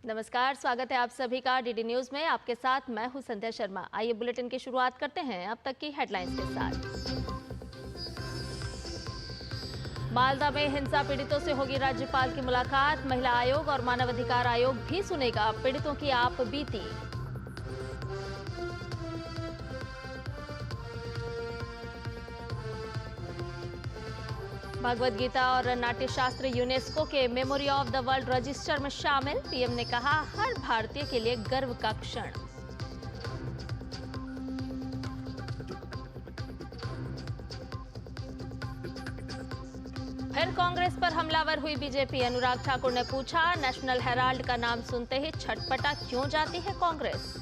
नमस्कार, स्वागत है आप सभी का डीडी न्यूज में। आपके साथ मैं हूं संध्या शर्मा। आइए बुलेटिन की शुरुआत करते हैं अब तक की हेडलाइंस के साथ। मालदा में हिंसा पीड़ितों से होगी राज्यपाल की मुलाकात। महिला आयोग और मानवाधिकार आयोग भी सुनेगा पीड़ितों की आप बीती। भगवद गीता और नाट्य शास्त्र यूनेस्को के memory of the world register में शामिल। पीएम ने कहा, हर भारतीय के लिए गर्व का क्षण। फिर कांग्रेस पर हमलावर हुई बीजेपी। अनुराग ठाकुर ने पूछा, नेशनल हेराल्ड का नाम सुनते ही छटपटा क्यों जाती है कांग्रेस।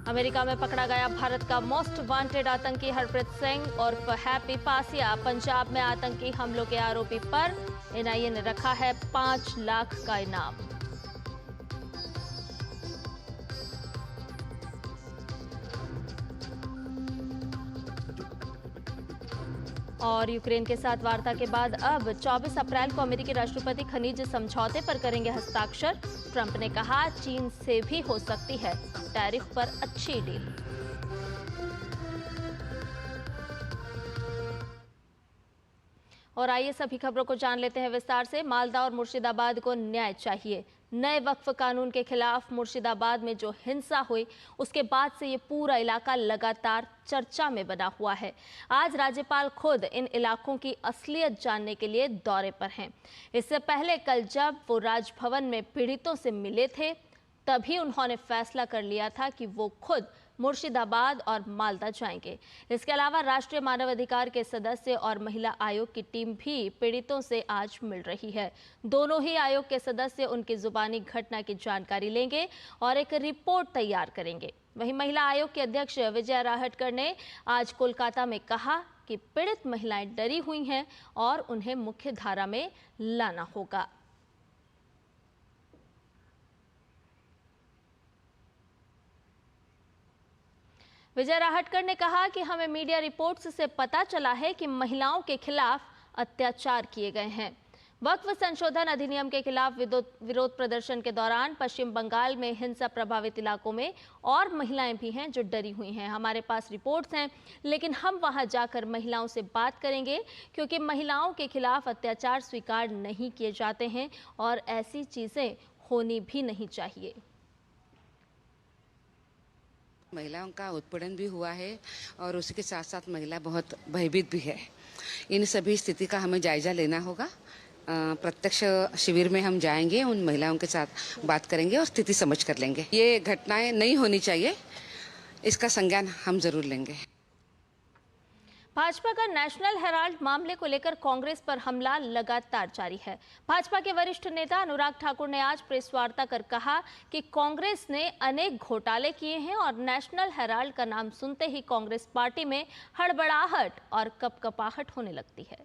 अमेरिका में पकड़ा गया भारत का मोस्ट वांटेड आतंकी हरप्रीत सिंह उर्फ हैप्पी पासिया। पंजाब में आतंकी हमलों के आरोपी पर एनआईए ने रखा है 5 लाख का इनाम। और यूक्रेन के साथ वार्ता के बाद अब 24 अप्रैल को अमेरिकी राष्ट्रपति खनिज समझौते पर करेंगे हस्ताक्षर। ट्रंप ने कहा, चीन से भी हो सकती है टैरिफ पर अच्छी डील। और आइए सभी खबरों को जान लेते हैं विस्तार से। मालदा और मुर्शिदाबाद को न्याय चाहिए। नए वक्फ कानून के खिलाफ मुर्शिदाबाद में जो हिंसा हुई, उसके बाद से ये पूरा इलाका लगातार चर्चा में बना हुआ है। आज राज्यपाल खुद इन इलाकों की असलियत जानने के लिए दौरे पर हैं। इससे पहले कल जब वो राजभवन में पीड़ितों से मिले थे, तभी उन्होंने फैसला कर लिया था कि वो खुद मुर्शिदाबाद और मालदा जाएंगे। इसके अलावा राष्ट्रीय मानवाधिकार के सदस्य और महिला आयोग की टीम भी पीड़ितों से आज मिल रही है। दोनों ही आयोग के सदस्य उनकी जुबानी घटना की जानकारी लेंगे और एक रिपोर्ट तैयार करेंगे। वहीं महिला आयोग के अध्यक्ष विजया राहटकर ने आज कोलकाता में कहा कि पीड़ित महिलाएं डरी हुई हैं और उन्हें मुख्य धारा में लाना होगा। विजय राहटकर ने कहा कि हमें मीडिया रिपोर्ट्स से पता चला है कि महिलाओं के खिलाफ अत्याचार किए गए हैं। वक्फ संशोधन अधिनियम के खिलाफ विरोध प्रदर्शन के दौरान पश्चिम बंगाल में हिंसा प्रभावित इलाकों में और महिलाएं भी हैं जो डरी हुई हैं। हमारे पास रिपोर्ट्स हैं, लेकिन हम वहां जाकर महिलाओं से बात करेंगे, क्योंकि महिलाओं के खिलाफ अत्याचार स्वीकार नहीं किए जाते हैं और ऐसी चीजें होनी भी नहीं चाहिए। महिलाओं का उत्पीड़न भी हुआ है और उसके साथ साथ महिला बहुत भयभीत भी है। इन सभी स्थिति का हमें जायजा लेना होगा। प्रत्यक्ष शिविर में हम जाएंगे, उन महिलाओं के साथ बात करेंगे और स्थिति समझ कर लेंगे। ये घटनाएं नहीं होनी चाहिए, इसका संज्ञान हम जरूर लेंगे। भाजपा का नेशनल हेराल्ड मामले को लेकर कांग्रेस पर हमला लगातार जारी है। भाजपा के वरिष्ठ नेता अनुराग ठाकुर ने आज प्रेस वार्ता कर कहा कि कांग्रेस ने अनेक घोटाले किए हैं और नेशनल हेराल्ड का नाम सुनते ही कांग्रेस पार्टी में हड़बड़ाहट और कपकपाहट होने लगती है।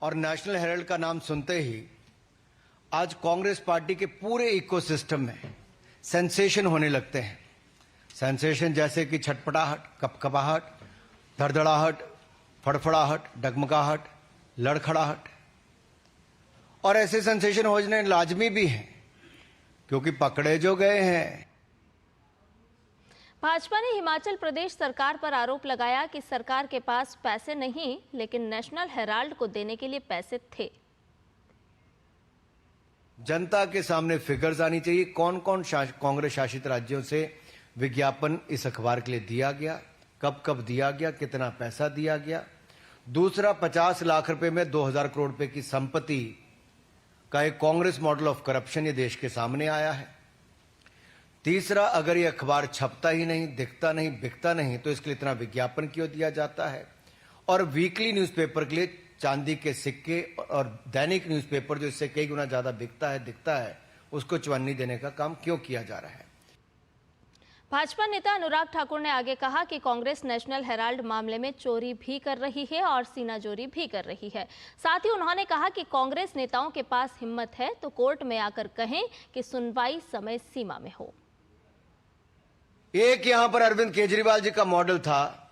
और नेशनल हेराल्ड का नाम सुनते ही आज कांग्रेस पार्टी के पूरे इकोसिस्टम में सेंसेशन होने लगते हैं। सेंसेशन जैसे कि छटपटाहट, कपकपाहट, धड़धड़ाहट, फड़फड़ाहट, डगमगाहट, लड़खड़ाहट। और ऐसे सेंसेशन होने लाजमी भी हैं, क्योंकि पकड़े जो गए हैं। भाजपा ने हिमाचल प्रदेश सरकार पर आरोप लगाया कि सरकार के पास पैसे नहीं, लेकिन नेशनल हेराल्ड को देने के लिए पैसे थे। जनता के सामने फिगर्स आनी चाहिए, कौन कौन कांग्रेस शासित राज्यों से विज्ञापन इस अखबार के लिए दिया गया, कब कब दिया गया, कितना पैसा दिया गया। दूसरा, 50 लाख रुपए में 2000 करोड़ रुपए की संपत्ति का एक कांग्रेस मॉडल ऑफ करप्शन ये देश के सामने आया है। तीसरा, अगर ये अखबार छपता ही नहीं, दिखता नहीं, बिकता नहीं, तो इसके लिए इतना विज्ञापन क्यों दिया जाता है। और वीकली न्यूज़पेपर के लिए चांदी के सिक्के और दैनिक न्यूज़पेपर जो इससे कई गुना ज्यादा बिकता है, दिखता है, उसको चवन्नी देने का काम क्यों किया जा रहा है। भाजपा नेता अनुराग ठाकुर ने आगे कहा कि कांग्रेस नेशनल हेराल्ड मामले में चोरी भी कर रही है और सीनाजोरी भी कर रही है। साथ ही उन्होंने कहा कि कांग्रेस नेताओं के पास हिम्मत है तो कोर्ट में आकर कहें कि सुनवाई समय सीमा में हो। एक यहां पर अरविंद केजरीवाल जी का मॉडल था,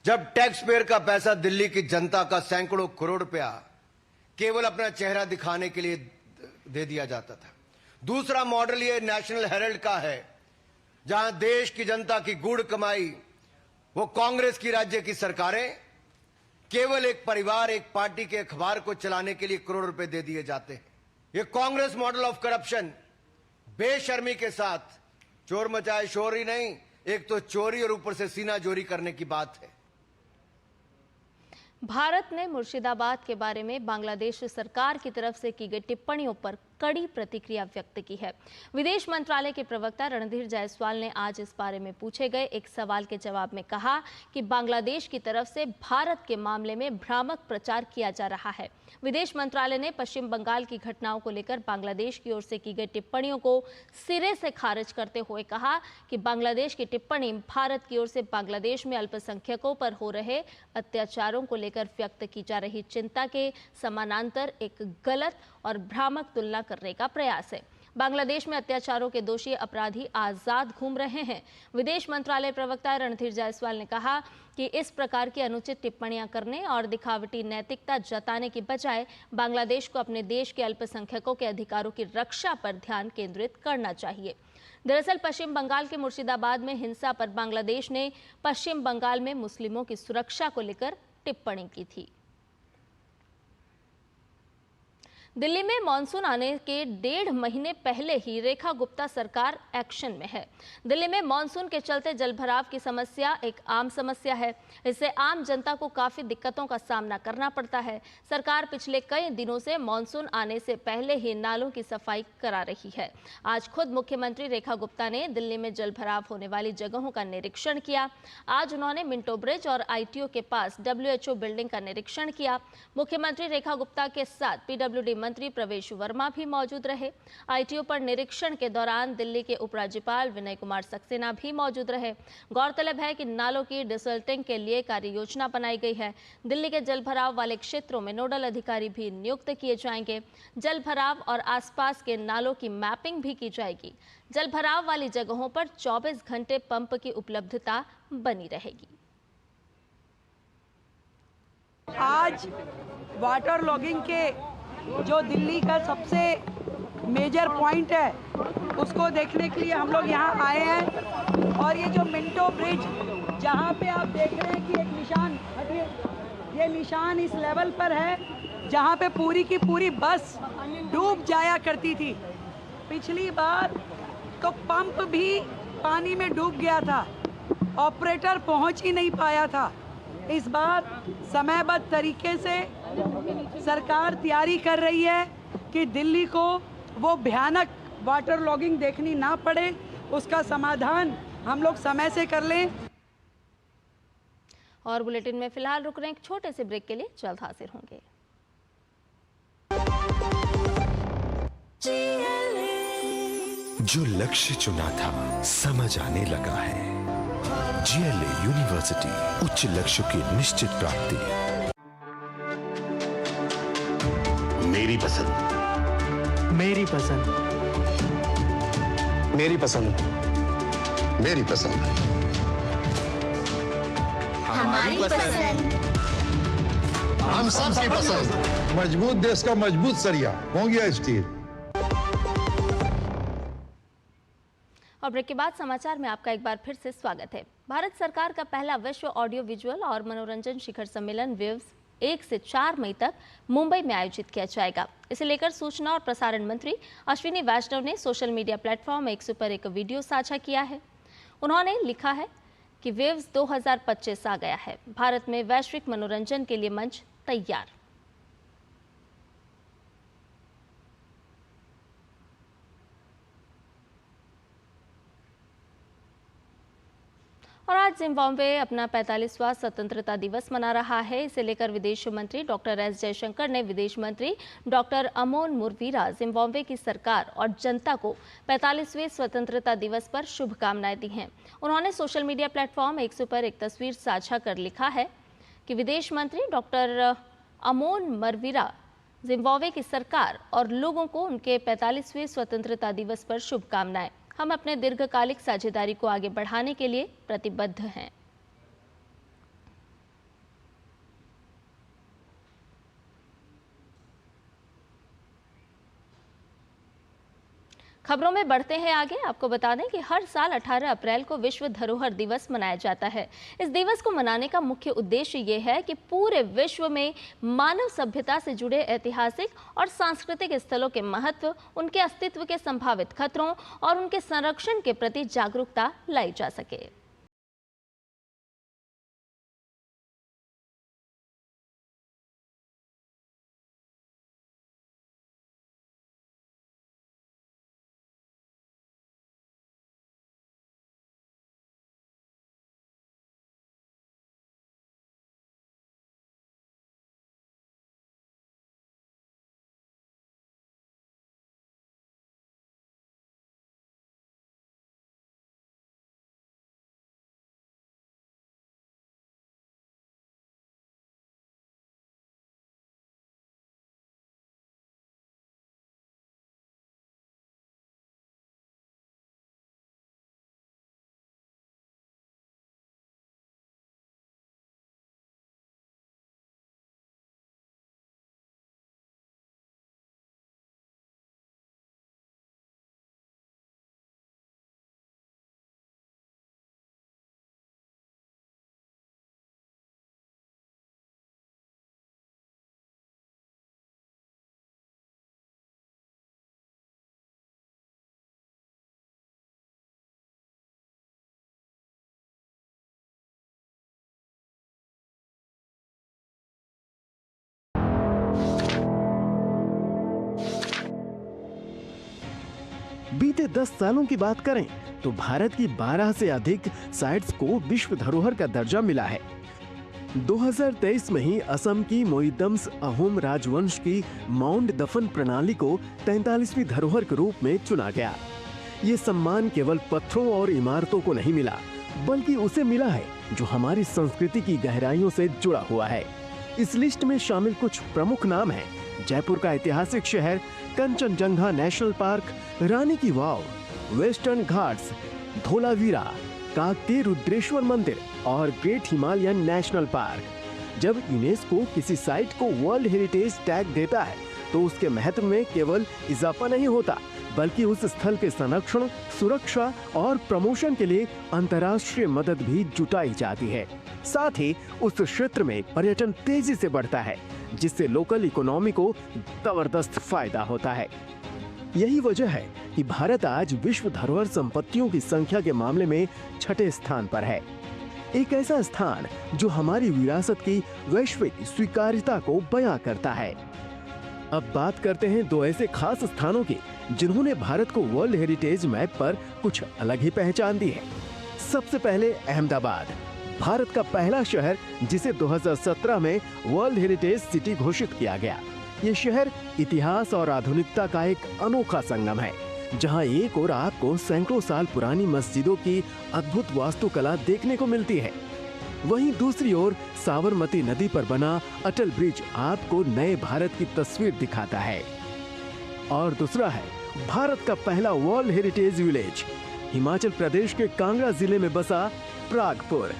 जब टैक्स पेयर का पैसा दिल्ली की जनता का सैकड़ों करोड़ रुपया केवल अपना चेहरा दिखाने के लिए दे दिया जाता था। दूसरा मॉडल ये नेशनल हेराल्ड का है, जहां देश की जनता की गुड़ कमाई, वो कांग्रेस की राज्य की सरकारें केवल एक परिवार, एक पार्टी के अखबार को चलाने के लिए करोड़ रुपए दे दिए जाते हैं। ये कांग्रेस मॉडल ऑफ करप्शन बेशर्मी के साथ चोर मचाए शोर ही नहीं, एक तो चोरी और ऊपर से सीना जोरी करने की बात है। भारत ने मुर्शिदाबाद के बारे में बांग्लादेश सरकार की तरफ से की गई टिप्पणियों पर कड़ी प्रतिक्रिया व्यक्त की है। विदेश मंत्रालय के प्रवक्ता रणधीर जायसवाल ने आज इस बारे में पूछे गए एक सवाल के जवाब में कहा कि बांग्लादेश की तरफ से भारत के मामले में भ्रामक प्रचार किया जा रहा है। विदेश मंत्रालय ने पश्चिम बंगाल की घटनाओं को लेकर बांग्लादेश की ओर से की गई टिप्पणियों को सिरे से खारिज करते हुए कहा कि बांग्लादेश की टिप्पणी भारत की ओर से बांग्लादेश में अल्पसंख्यकों पर हो रहे अत्याचारों को लेकर व्यक्त की जा रही चिंता के समानांतर एक गलत और भ्रामक तुलना करने का प्रयास है। बांग्लादेश में अत्याचारों के दोषी अपराधी आजाद घूम रहे हैं। विदेश मंत्रालय प्रवक्ता रणधीर जायसवाल ने कहा कि इस प्रकार की अनुचित टिप्पणियां करने और दिखावटी नैतिकता जताने की बजाय बांग्लादेश को अपने देश के अल्पसंख्यकों के अधिकारों की रक्षा पर ध्यान केंद्रित करना चाहिए। दरअसल पश्चिम बंगाल के मुर्शिदाबाद में हिंसा पर बांग्लादेश ने पश्चिम बंगाल में मुस्लिमों की सुरक्षा को लेकर टिप्पणी की थी। दिल्ली में मानसून आने के 1.5 महीने पहले ही रेखा गुप्ता सरकार एक्शन में है। दिल्ली में मानसून के चलते जलभराव की समस्या एक आम समस्या है। इससे आम जनता को काफी दिक्कतों का सामना करना पड़ता है। सरकार पिछले कई दिनों से मानसून आने से पहले ही नालों की सफाई करा रही है। आज खुद मुख्यमंत्री रेखा गुप्ता ने दिल्ली में जलभराव होने वाली जगहों का निरीक्षण किया। आज उन्होंने मिंटो ब्रिज और ITO के पास WHO बिल्डिंग का निरीक्षण किया। मुख्यमंत्री रेखा गुप्ता के साथ PWD मंत्री प्रवेश वर्मा भी मौजूद रहे। ITO पर निरीक्षण के दौरान दिल्ली के उपराज्यपाल विनय कुमार सक्सेना भी मौजूद रहे। गौरतलब है कि नालों की डिसल्टिंग के लिए कार्य योजना बनाई गई है। दिल्ली के जलभराव वाले क्षेत्रों में नोडल अधिकारी भी नियुक्त किए जाएंगे। जलभराव और आसपास के नालों की मैपिंग भी की जाएगी। जलभराव वाली जगहों पर 24 घंटे पंप की उपलब्धता बनी रहेगी। आज वाटर लॉगिंग के जो दिल्ली का सबसे मेजर पॉइंट है उसको देखने के लिए हम लोग यहाँ आए हैं। और ये जो मिंटो ब्रिज जहाँ पे आप देख रहे हैं कि एक निशान, ये निशान इस लेवल पर है जहाँ पे पूरी की पूरी बस डूब जाया करती थी। पिछली बार तो पंप भी पानी में डूब गया था, ऑपरेटर पहुँच ही नहीं पाया था। इस बार समयबद्ध तरीके से सरकार तैयारी कर रही है कि दिल्ली को वो भयानक वाटर लॉगिंग देखनी ना पड़े, उसका समाधान हम लोग समय से कर लें। और बुलेटिन में फिलहाल रुक रहे हैं एक छोटे से ब्रेक के लिए, जल्द हाजिर होंगे। जो लक्ष्य चुना था समझ आने लगा है। GLA यूनिवर्सिटी, उच्च लक्ष्य की निश्चित प्राप्ति। मेरी पसंद, मेरी पसंद, मेरी पसंद, मेरी पसंद, हमारी पसंद, हम सबकी पसंद। मजबूत देश का मजबूत सरिया हो गया स्टील। और ब्रेक के बाद समाचार में आपका एक बार फिर से स्वागत है। भारत सरकार का पहला विश्व ऑडियो विजुअल और मनोरंजन शिखर सम्मेलन वेव्स 1 से 4 मई तक मुंबई में आयोजित किया जाएगा। इसे लेकर सूचना और प्रसारण मंत्री अश्विनी वैष्णव ने सोशल मीडिया प्लेटफॉर्म X पर एक वीडियो साझा किया है। उन्होंने लिखा है कि वेव्स 2025 आ गया है, भारत में वैश्विक मनोरंजन के लिए मंच तैयार। और आज जिम्बाब्वे अपना 45वां स्वतंत्रता दिवस मना रहा है। इसे लेकर विदेश मंत्री डॉक्टर एस जयशंकर ने विदेश मंत्री डॉक्टर अमोन मुरवीरा जिम्बाब्वे की सरकार और जनता को 45वें स्वतंत्रता दिवस पर शुभकामनाएं दी हैं। उन्होंने सोशल मीडिया प्लेटफॉर्म X पर एक तस्वीर साझा कर लिखा है कि विदेश मंत्री डॉक्टर अमोन मुरवीरा जिम्बाब्वे की सरकार और लोगों को उनके 45वें स्वतंत्रता दिवस पर शुभकामनाएं। हम अपने दीर्घकालिक साझेदारी को आगे बढ़ाने के लिए प्रतिबद्ध हैं। खबरों में बढ़ते हैं आगे। आपको बता दें कि हर साल 18 अप्रैल को विश्व धरोहर दिवस मनाया जाता है। इस दिवस को मनाने का मुख्य उद्देश्य ये है कि पूरे विश्व में मानव सभ्यता से जुड़े ऐतिहासिक और सांस्कृतिक स्थलों के महत्व, उनके अस्तित्व के संभावित खतरों और उनके संरक्षण के प्रति जागरूकता लाई जा सके। बीते 10 सालों की बात करें तो भारत की 12 से अधिक साइट्स को विश्व धरोहर का दर्जा मिला है। 2023 में ही असम की मोइदम्स अहोम राजवंश की माउंट दफन प्रणाली को 43वीं धरोहर के रूप में चुना गया। ये सम्मान केवल पत्थरों और इमारतों को नहीं मिला, बल्कि उसे मिला है जो हमारी संस्कृति की गहराइयों से जुड़ा हुआ है। इस लिस्ट में शामिल कुछ प्रमुख नाम हैं: जयपुर का ऐतिहासिक शहर, कंचनजंगा नेशनल पार्क, रानी की वाव, वेस्टर्न घाट्स, धोलावीरा, काकतीय रुद्रेश्वर मंदिर और ग्रेट हिमालयन नेशनल पार्क। जब यूनेस्को किसी साइट को वर्ल्ड हेरिटेज टैग देता है तो उसके महत्व में केवल इजाफा नहीं होता, बल्कि उस स्थल के संरक्षण, सुरक्षा और प्रमोशन के लिए अंतर्राष्ट्रीय मदद भी जुटाई जाती है। साथ ही उस क्षेत्र में पर्यटन तेजी से बढ़ता है, जिससे लोकल इकोनॉमी को जबरदस्त फायदा होता है। यही वजह है कि भारत आज विश्व धरोहर संपत्तियों की संख्या के मामले में 6ठे स्थान पर है। एक ऐसा स्थान जो हमारी विरासत की वैश्विक स्वीकार्यता को बयां करता है। अब बात करते हैं दो ऐसे खास स्थानों की जिन्होंने भारत को वर्ल्ड हेरिटेज मैप पर कुछ अलग ही पहचान दी है। सबसे पहले अहमदाबाद, भारत का पहला शहर जिसे 2017 में वर्ल्ड हेरिटेज सिटी घोषित किया गया। ये शहर इतिहास और आधुनिकता का एक अनोखा संगम है, जहां एक ओर आपको सैकड़ों साल पुरानी मस्जिदों की अद्भुत वास्तुकला देखने को मिलती है, वहीं दूसरी ओर साबरमती नदी पर बना अटल ब्रिज आपको नए भारत की तस्वीर दिखाता है। और दूसरा है भारत का पहला world heritage village, Himachal Pradesh के कांगड़ा जिले में बसा प्रागपुर।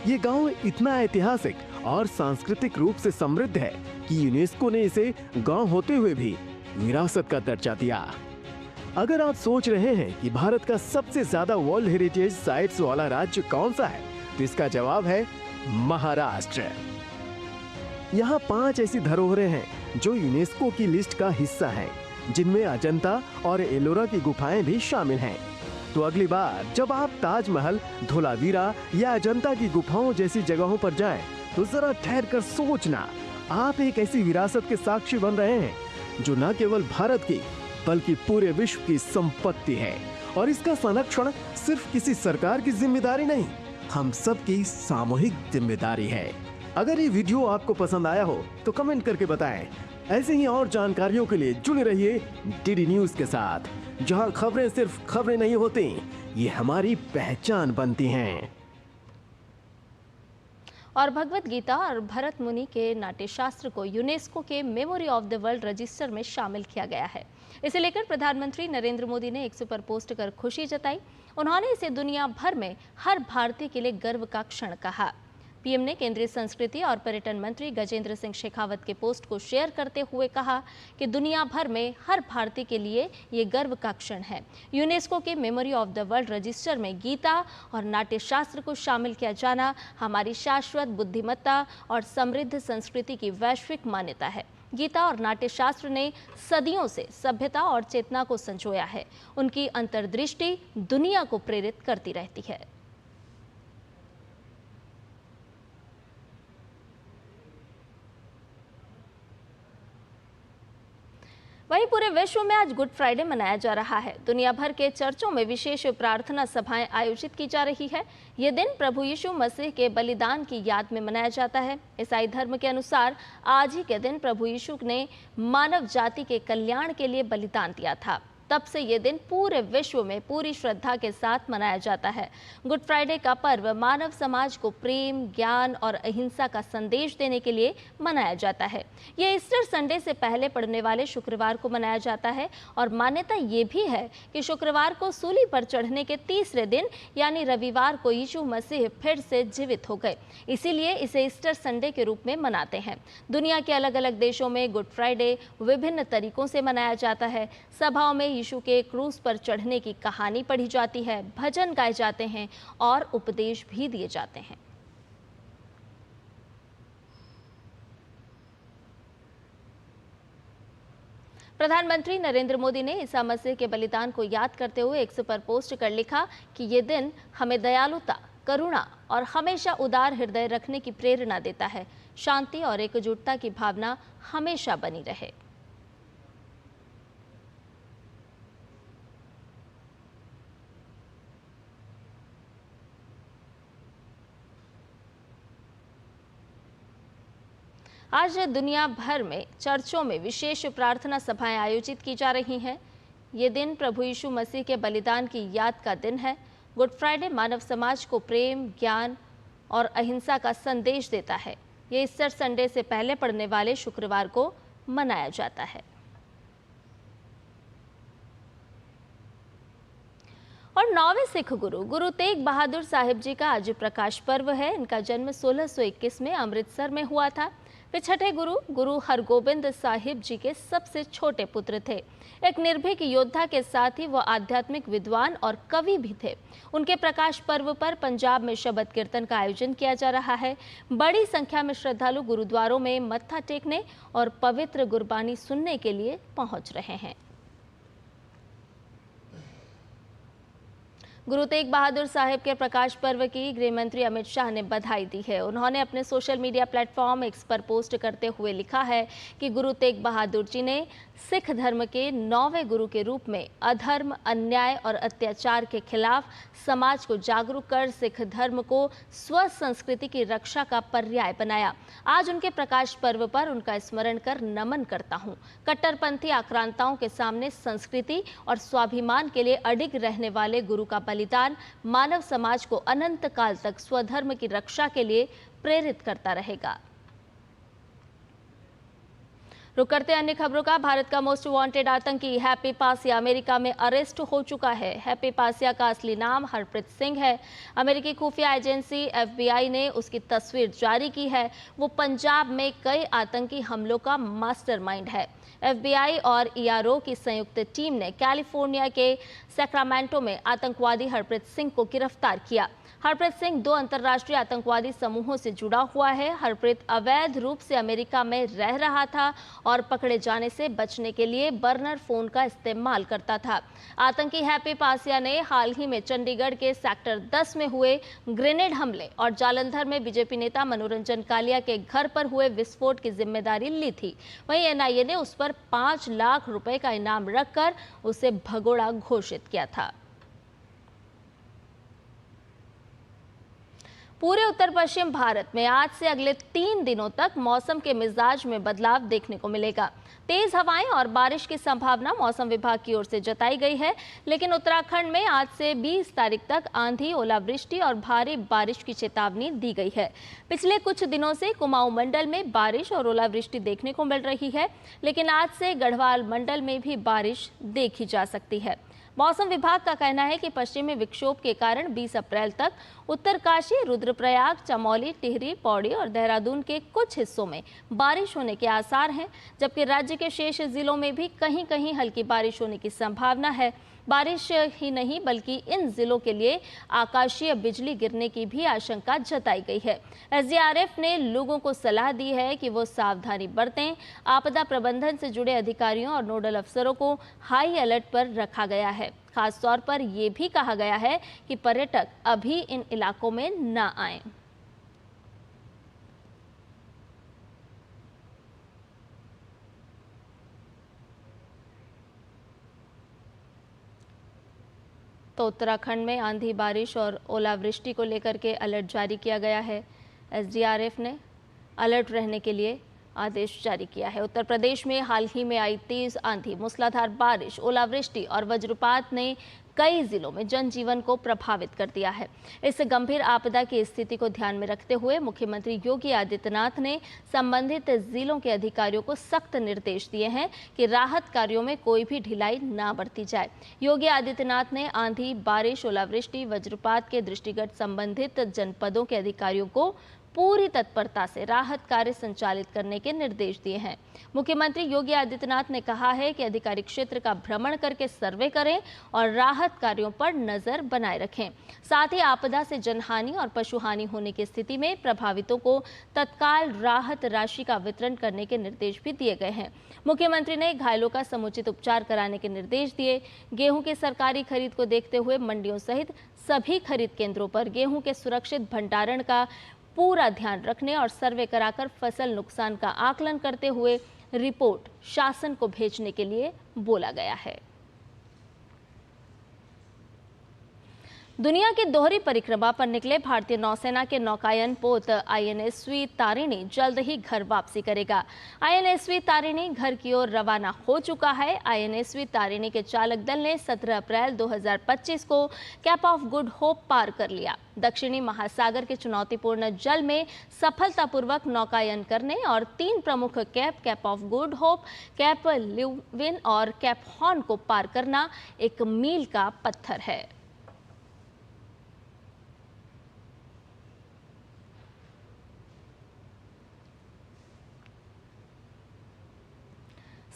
ये गांव इतना ऐतिहासिक और सांस्कृतिक रूप से समृद्ध है कि यूनेस्को ने इसे गांव होते हुए भी विरासत का दर्जा दिया। अगर आप सोच रहे हैं कि भारत का सबसे ज्यादा वर्ल्ड हेरिटेज साइट्स वाला राज्य कौन सा है, तो इसका जवाब है महाराष्ट्र। यहाँ 5 ऐसी धरोहरें हैं जो यूनेस्को की लिस्ट का हिस्सा हैं, जिनमें अजंता और एलोरा की गुफाएं भी शामिल हैं। तो अगली बार जब आप ताजमहल, धोलावीरा या अजंता की गुफाओं जैसी जगहों पर जाएं, तो जरा ठहर कर सोचना, आप एक ऐसी विरासत के साक्षी बन रहे हैं जो न केवल भारत की बल्कि पूरे विश्व की संपत्ति है। और इसका संरक्षण सिर्फ किसी सरकार की जिम्मेदारी नहीं, हम सब की सामूहिक जिम्मेदारी है। अगर ये वीडियो आपको पसंद आया हो तो कमेंट करके बताएं। ऐसे ही और जानकारियों के लिए जुड़े रहिए डीडी न्यूज के साथ, जहां खबरें सिर्फ खबरें नहीं होती, ये हमारी पहचान बनती हैं। और भगवत गीता और भरत मुनि के नाट्यशास्त्र को यूनेस्को के memory of the world register में शामिल किया गया है। इसे लेकर प्रधानमंत्री नरेंद्र मोदी ने एक्स पर पोस्ट कर खुशी जताई। उन्होंने इसे दुनिया भर में हर भारतीय के लिए गर्व का क्षण कहा। पीएम ने केंद्रीय संस्कृति और पर्यटन मंत्री गजेंद्र सिंह शेखावत के पोस्ट को शेयर करते हुए कहा कि दुनिया भर में हर भारतीय के लिए ये गर्व का क्षण है। यूनेस्को के memory of the world register में गीता और नाट्य शास्त्र को शामिल किया जाना हमारी शाश्वत बुद्धिमत्ता और समृद्ध संस्कृति की वैश्विक मान्यता है। गीता और नाट्य शास्त्र ने सदियों से सभ्यता और चेतना को संजोया है। उनकी अंतर्दृष्टि दुनिया को प्रेरित करती रहती है। वहीं पूरे विश्व में आज गुड फ्राइडे मनाया जा रहा है। दुनिया भर के चर्चों में विशेष प्रार्थना सभाएं आयोजित की जा रही है। ये दिन प्रभु यीशु मसीह के बलिदान की याद में मनाया जाता है। ईसाई धर्म के अनुसार आज ही के दिन प्रभु यीशु ने मानव जाति के कल्याण के लिए बलिदान दिया था। तब से ये दिन पूरे विश्व में पूरी श्रद्धा के साथ मनाया जाता है। गुड फ्राइडे का पर्व मानव समाज को प्रेम, ज्ञान और अहिंसा का संदेश देने के लिए मनाया जाता है। ये ईस्टर संडे से पहले पड़ने वाले शुक्रवार को मनाया जाता है और मान्यता ये भी है कि शुक्रवार को सूली पर चढ़ने के तीसरे दिन यानी रविवार को यीशु मसीह फिर से जीवित हो गए, इसीलिए इसे ईस्टर संडे के रूप में मनाते हैं। दुनिया के अलग अलग देशों में गुड फ्राइडे विभिन्न तरीकों से मनाया जाता है। सभाओं में यीशु के क्रूस पर चढ़ने की कहानी पढ़ी जाती है, भजन गाए जाते हैं और उपदेश भी दिए जाते हैं। प्रधानमंत्री नरेंद्र मोदी ने ईसा मसीह के बलिदान को याद करते हुए एक्स पर पोस्ट कर लिखा कि ये दिन हमें दयालुता, करुणा और हमेशा उदार हृदय रखने की प्रेरणा देता है। शांति और एकजुटता की भावना हमेशा बनी रहे। आज दुनिया भर में चर्चों में विशेष प्रार्थना सभाएं आयोजित की जा रही हैं। ये दिन प्रभु यीशु मसीह के बलिदान की याद का दिन है। गुड फ्राइडे मानव समाज को प्रेम, ज्ञान और अहिंसा का संदेश देता है। ये ईस्टर संडे से पहले पड़ने वाले शुक्रवार को मनाया जाता है। और 9वें सिख गुरु गुरु तेग बहादुर साहिब जी का आज प्रकाश पर्व है। इनका जन्म 1621 में अमृतसर में हुआ था। वे छठे गुरु गुरु हरगोबिंद साहिब जी के सबसे छोटे पुत्र थे। एक निर्भीक योद्धा के साथ ही वह आध्यात्मिक विद्वान और कवि भी थे। उनके प्रकाश पर्व पर पंजाब में शबद कीर्तन का आयोजन किया जा रहा है। बड़ी संख्या में श्रद्धालु गुरुद्वारों में मत्था टेकने और पवित्र गुरबानी सुनने के लिए पहुंच रहे हैं। गुरु तेग बहादुर साहिब के प्रकाश पर्व की गृह मंत्री अमित शाह ने बधाई दी है। उन्होंने अपने सोशल मीडिया प्लेटफॉर्म एक्स पर पोस्ट करते हुए लिखा है कि गुरु तेग बहादुर जी ने सिख धर्म के 9वें गुरु के रूप में अधर्म, अन्याय और अत्याचार के खिलाफ समाज को जागरूक कर सिख धर्म को स्व संस्कृति की रक्षा का पर्याय बनाया। आज उनके प्रकाश पर्व पर उनका स्मरण कर नमन करता हूँ। कट्टरपंथी आक्रांताओं के सामने संस्कृति और स्वाभिमान के लिए अडिग रहने वाले गुरु का बलिदान मानव समाज को अनंत काल तक स्वधर्म की रक्षा के लिए प्रेरित करता रहेगा। रुक करते अन्य खबरों का। भारत का मोस्ट वांटेड आतंकी हैप्पी पासिया अमेरिका में अरेस्ट हो चुका है। हैप्पी पासिया का असली नाम हरप्रीत सिंह है। अमेरिकी खुफिया एजेंसी FBI ने उसकी तस्वीर जारी की है। वो पंजाब में कई आतंकी हमलों का मास्टरमाइंड है। FBI और ERO की संयुक्त टीम ने कैलिफोर्निया के सैक्रामेंटो में आतंकवादी हरप्रीत सिंह को गिरफ्तार किया। हरप्रीत सिंह 2 अंतर्राष्ट्रीय आतंकवादी समूहों से जुड़ा हुआ है। हरप्रीत अवैध रूप से अमेरिका में रह रहा था और पकड़े जाने से बचने के लिए बर्नर फोन का इस्तेमाल करता था। आतंकी हैप्पी पासिया ने हाल ही में चंडीगढ़ के सेक्टर 10 में हुए ग्रेनेड हमले और जालंधर में बीजेपी नेता मनोरंजन कालिया के घर पर हुए विस्फोट की जिम्मेदारी ली थी। वहीं NIA ने उस पर 5 लाख रुपए का इनाम रखकर उसे भगोड़ा घोषित किया था। पूरे उत्तर पश्चिम भारत में आज से अगले 3 दिनों तक मौसम के मिजाज में बदलाव देखने को मिलेगा। तेज हवाएं और बारिश की संभावना मौसम विभाग की ओर से जताई गई है, लेकिन उत्तराखंड में आज से 20 तारीख तक आंधी, ओलावृष्टि और भारी बारिश की चेतावनी दी गई है। पिछले कुछ दिनों से कुमाऊं मंडल में बारिश और ओलावृष्टि देखने को मिल रही है, लेकिन आज से गढ़वाल मंडल में भी बारिश देखी जा सकती है। मौसम विभाग का कहना है कि पश्चिमी विक्षोभ के कारण 20 अप्रैल तक उत्तरकाशी, रुद्रप्रयाग, चमोली, टिहरी, पौड़ी और देहरादून के कुछ हिस्सों में बारिश होने के आसार हैं, जबकि राज्य के शेष जिलों में भी कहीं कहीं हल्की बारिश होने की संभावना है। बारिश ही नहीं बल्कि इन जिलों के लिए आकाशीय बिजली गिरने की भी आशंका जताई गई है। एसडीआरएफ ने लोगों को सलाह दी है कि वो सावधानी बरतें। आपदा प्रबंधन से जुड़े अधिकारियों और नोडल अफसरों को हाई अलर्ट पर रखा गया है। खास तौर पर यह भी कहा गया है कि पर्यटक अभी इन इलाकों में न आएं। तो उत्तराखंड में आंधी, बारिश और ओलावृष्टि को लेकर के अलर्ट जारी किया गया है। एसडीआरएफ ने अलर्ट रहने के लिए आदेश जारी किया है। उत्तर प्रदेश में हाल ही में आई तेज आंधी, मूसलाधार बारिश, ओलावृष्टि और वज्रपात ने कई जिलों में जनजीवन को प्रभावित कर दिया है। इस गंभीर आपदा की स्थिति को ध्यान में रखते हुए मुख्यमंत्री योगी आदित्यनाथ ने संबंधित जिलों के अधिकारियों को सख्त निर्देश दिए हैं कि राहत कार्यों में कोई भी ढिलाई ना बरती जाए। योगी आदित्यनाथ ने आंधी, बारिश, ओलावृष्टि, वज्रपात के दृष्टिगत संबंधित जनपदों के अधिकारियों को पूरी तत्परता से राहत कार्य संचालित करने के निर्देश दिए हैं। मुख्यमंत्री योगी आदित्यनाथ ने कहा है कि अधिकारी क्षेत्र का भ्रमण करके सर्वे करें और राहत कार्यों पर नजर बनाए रखें। साथ ही आपदा से जनहानि और पशुहानि होने की स्थिति में प्रभावितों को तत्काल राहत राशि का वितरण करने के निर्देश भी दिए गए हैं। मुख्यमंत्री ने घायलों का समुचित उपचार कराने के निर्देश दिए। गेहूं की सरकारी खरीद को देखते हुए मंडियों सहित सभी खरीद केंद्रों पर गेहूं के सुरक्षित भंडारण का पूरा ध्यान रखने और सर्वे कराकर फसल नुकसान का आकलन करते हुए रिपोर्ट शासन को भेजने के लिए बोला गया है। दुनिया की दोहरी परिक्रमा पर निकले भारतीय नौसेना के नौकायन पोत आईएनएसवी तारिणी जल्द ही घर वापसी करेगा। आईएनएसवी तारिणी घर की ओर रवाना हो चुका है। आईएनएसवी तारिणी के चालक दल ने 17 अप्रैल 2025 को कैप ऑफ गुड होप पार कर लिया। दक्षिणी महासागर के चुनौतीपूर्ण जल में सफलतापूर्वक नौकायन करने और 3 प्रमुख cap of good hope, cap Leeuwen और कैप हॉर्न को पार करना एक मील का पत्थर है।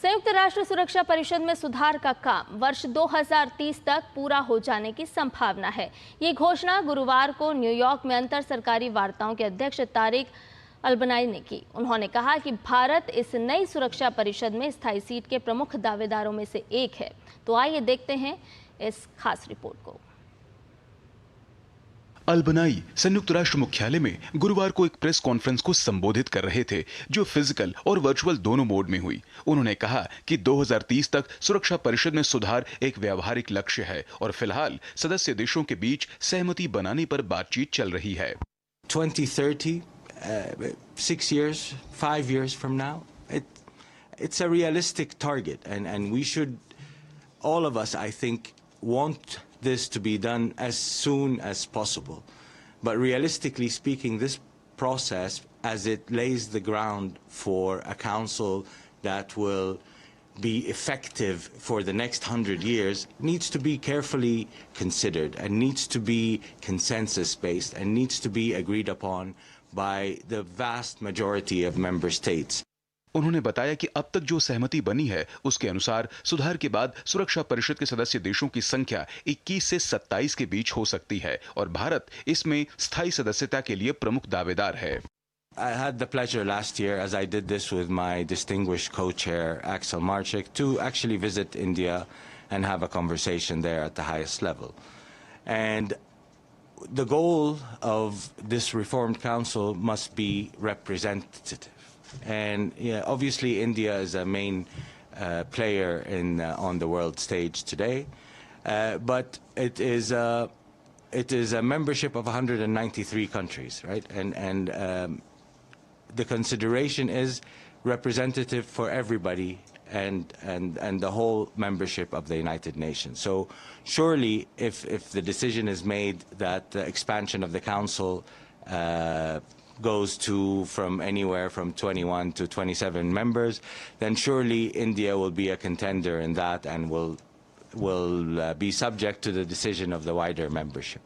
संयुक्त राष्ट्र सुरक्षा परिषद में सुधार का काम वर्ष 2030 तक पूरा हो जाने की संभावना है। ये घोषणा गुरुवार को न्यूयॉर्क में अंतर सरकारी वार्ताओं के अध्यक्ष तारिक अल-बनाई ने की। उन्होंने कहा कि भारत इस नई सुरक्षा परिषद में स्थायी सीट के प्रमुख दावेदारों में से एक है। तो आइए देखते हैं इस खास रिपोर्ट को। अल-बनाई संयुक्त राष्ट्र मुख्यालय में गुरुवार को एक प्रेस कॉन्फ्रेंस को संबोधित कर रहे थे, जो फिजिकल और वर्चुअल दोनों मोड में हुई। उन्होंने कहा कि 2030 तक सुरक्षा परिषद में सुधार एक व्यावहारिक लक्ष्य है और फिलहाल सदस्य देशों के बीच सहमति बनाने पर बातचीत चल रही है। 2030, 6 years, 5 years from now, it's a realistic target, and we should, all of us, I think, want this to be done as soon as possible. But realistically speaking, this process, as it lays the ground for a council that will be effective for the next 100 years, needs to be carefully considered and needs to be consensus-based and needs to be agreed upon by the vast majority of member states. उन्होंने बताया कि अब तक जो सहमति बनी है उसके अनुसार सुधार के बाद सुरक्षा परिषद के सदस्य देशों की संख्या 21 से 27 के बीच हो सकती है और भारत इसमें स्थायी सदस्यता के लिए प्रमुख दावेदार है। I had the pleasure last year, as I did this with my distinguished co-chair Axel Marchik, to actually visit India and have a conversation there at the highest level. And the goal of this reformed council must be representative. And yeah, obviously India is a main player on the world stage today, but it is a membership of 193 countries, right? And the consideration is representative for everybody and the whole membership of the United Nations. So surely, if the decision is made that the expansion of the council goes to from anywhere from 21 to 27 members, then surely India will be a contender in that and will will be subject to the decision of the wider membership.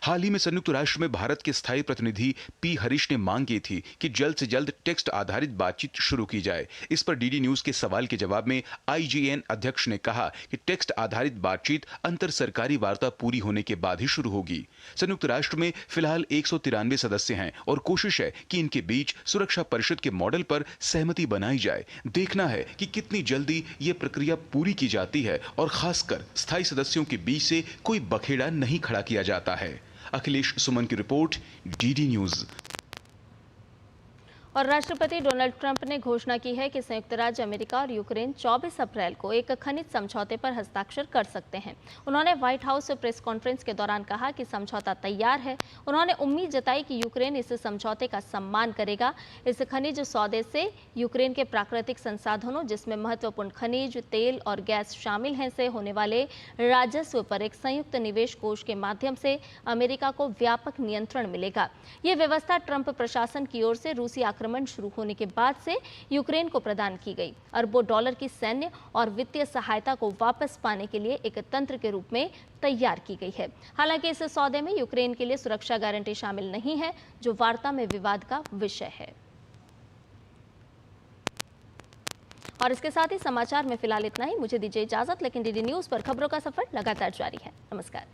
हाल ही में संयुक्त राष्ट्र में भारत के स्थायी प्रतिनिधि P Harish ने मांग की थी कि जल्द से जल्द टेक्स्ट आधारित बातचीत शुरू की जाए। इस पर डीडी न्यूज के सवाल के जवाब में आईजीएन अध्यक्ष ने कहा कि टेक्स्ट आधारित बातचीत अंतर सरकारी वार्ता पूरी होने के बाद ही शुरू होगी। संयुक्त राष्ट्र में फिलहाल 193 सदस्य हैं और कोशिश है कि इनके बीच सुरक्षा परिषद के मॉडल पर सहमति बनाई जाए। देखना है कि कितनी जल्दी ये प्रक्रिया पूरी की जाती है और खासकर स्थायी सदस्यों के बीच से कोई बखेड़ा नहीं खड़ा किया जाता है। अखिलेश सुमन की रिपोर्ट, डीडी न्यूज। और राष्ट्रपति डोनाल्ड ट्रंप ने घोषणा की है कि संयुक्त राज्य अमेरिका और यूक्रेन 24 अप्रैल को एक खनिज समझौते पर हस्ताक्षर कर सकते हैं। उन्होंने व्हाइट हाउस प्रेस कॉन्फ्रेंस के दौरान कहा कि समझौता तैयार है। उन्होंने उम्मीद जताई कि यूक्रेन इस समझौते का सम्मान करेगा। इस खनिज सौदे से यूक्रेन के प्राकृतिक संसाधनों, जिसमें महत्वपूर्ण खनिज, तेल और गैस शामिल हैं, से होने वाले राजस्व पर एक संयुक्त निवेश कोष के माध्यम से अमेरिका को व्यापक नियंत्रण मिलेगा। ये व्यवस्था ट्रंप प्रशासन की ओर से रूसी आक्रमण शुरू होने के बाद से यूक्रेन को प्रदान की गई। अरबों डॉलर की सैन्य और वित्तीय सहायता को वापस पाने के लिए एक तंत्र के रूप में तैयार की गई है। हालांकि इस सौदे में यूक्रेन के लिए सुरक्षा गारंटी शामिल नहीं है, जो वार्ता में विवाद का विषय है। और इसके साथ ही समाचार में फिलहाल इतना ही। मुझे दीजिए इजाजत, लेकिन डीडी न्यूज पर खबरों का सफर लगातार जारी है। नमस्कार।